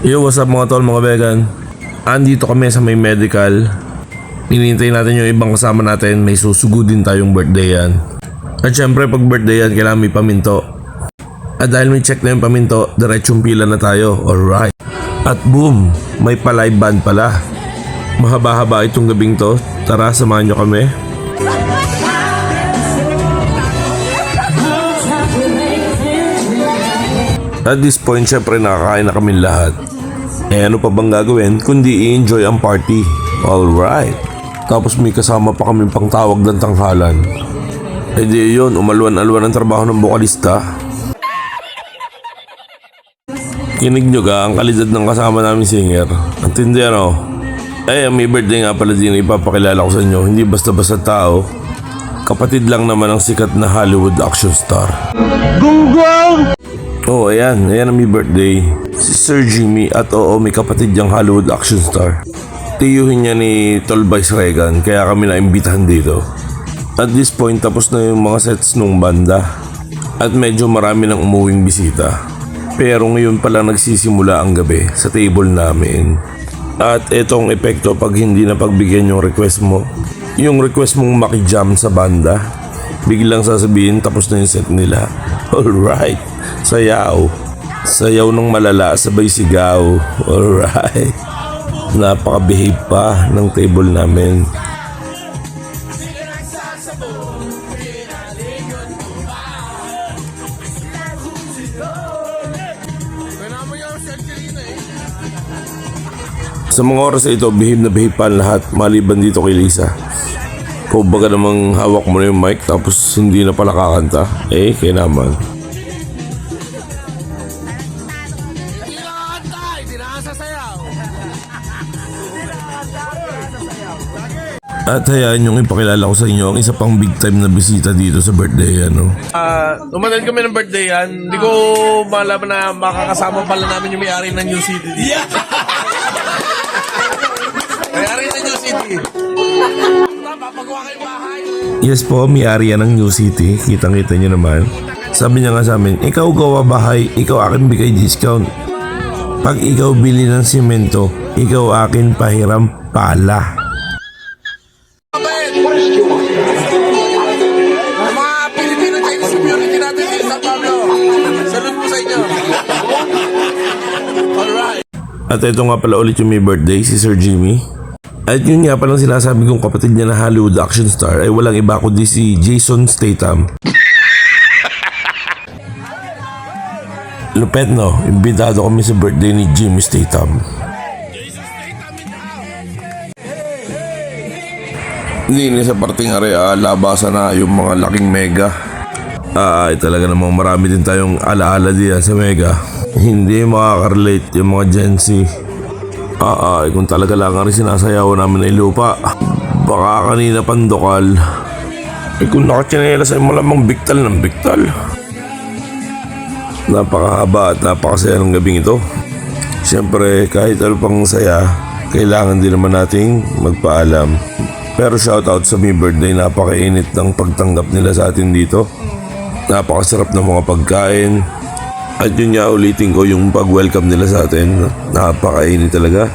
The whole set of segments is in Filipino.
Yo, what's up mga tol, mga vegan? Andito kami sa may medical. Hinihintay natin yung ibang kasama natin. May susugudin tayong birthday yan. At syempre pag birthday yan, kailangan may paminto. At dahil may check na yung paminto, diretsong pila na tayo. Alright. At boom, may pa-live band pala. Mahaba-haba itong gabing to. Tara, samahan nyo kami. At this point, syempre nakakain na kami lahat. Eh ano pa bang gagawin kundi i-enjoy ang party. Alright. Tapos may kasama pa kami pang tawag ng tanghalan. Eh di yun, umalwan-alwan ang trabaho ng bokalista. Kinig nyo ga ang kalidad ng kasama namin singer. Ang tindi ano. Eh may birthday nga pala din ipapakilala ko sa inyo. Hindi basta-basta tao. Kapatid lang naman ang sikat na Hollywood action star. Gunggong! Oh, ayan ang may birthday. Si Sir Jimmy at oo, may kapatid niyang Hollywood action star. Tiyuhin niya ni Tol Vice Regan, kaya kami naimbitahan dito. At this point, tapos na yung mga sets nung banda. At medyo marami nang umuwing bisita. Pero ngayon pala nagsisimula ang gabi sa table namin. At etong epekto pag hindi na pagbigyan yung request mo. Yung request mong makijam sa banda. Biglang sasabihin tapos na yung set nila. Alright, sayaw. Sayaw ng malala, sabay sigaw. Alright. Napaka-behave pa ng table namin. Sa mga oras na ito, behave na behave pa ang lahat maliban dito kay Lisa. Kung baga namang hawak mo na yung mic tapos hindi na pala kakanta, eh kaya naman. At hayaan yung ipakilala ko sa inyo ang isa pang big time na bisita dito sa birthday ano. Umanan kami ng birthday yan. Hindi ko malaman na makakasama pala namin yung may-ari ng New City. Yeah! May-ari ng New City. Papagawa kayong bahay. Yes po, may-ari yan ng New City. Kitang-kita nyo naman. Sabi niya nga sa amin, ikaw gawa bahay, ikaw akin bigay discount. Pag ikaw bili ng simento, ikaw akin pahiram pala. Mga Pilipino Chinese community natin sa San Pablo. Salute po sa inyo. Alright. At ito nga pala ulit yung may birthday, si Sir Jimmy. At yun nga palang sinasabi kong kapatid niya na Hollywood action star ay walang iba kundi si Jason Statham. Lupet no, imbitado kami sa birthday ni Jimmy Statham. Hindi na sa parting area, labasan na yung mga laking mega. Ay talaga namang marami din tayong alaala diyan sa mega. Hindi makaka-relate yung mga Gen Z. Kung talaga lang ang sinasayaw namin ay lupa. Baka kanina pandokal. Kung nakatsinelas ay malamang biktal ng biktal. Napakahaba at napakasaya ng gabing ito. Siyempre kahit ano pang saya, kailangan din naman nating magpaalam. Pero shoutout sa may birthday, napakainit ng pagtanggap nila sa atin dito. Napakasarap ng mga pagkain. At yun nga ulitin ko yung pag-welcome nila sa atin. Napakainit talaga.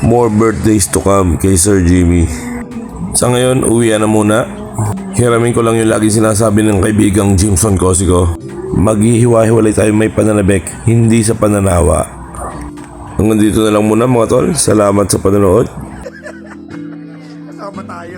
More birthdays to come kay Sir Jimmy. Sa ngayon, uwian na muna. Hiramin ko lang yung lagi sinasabi ng kaibigang Jimson Cosico. Maghihiwa-hiwalay tayo may pananabik, hindi sa pananawa. Hanggang dito na lang muna mga tol. Salamat sa panonood. Kasama tayo.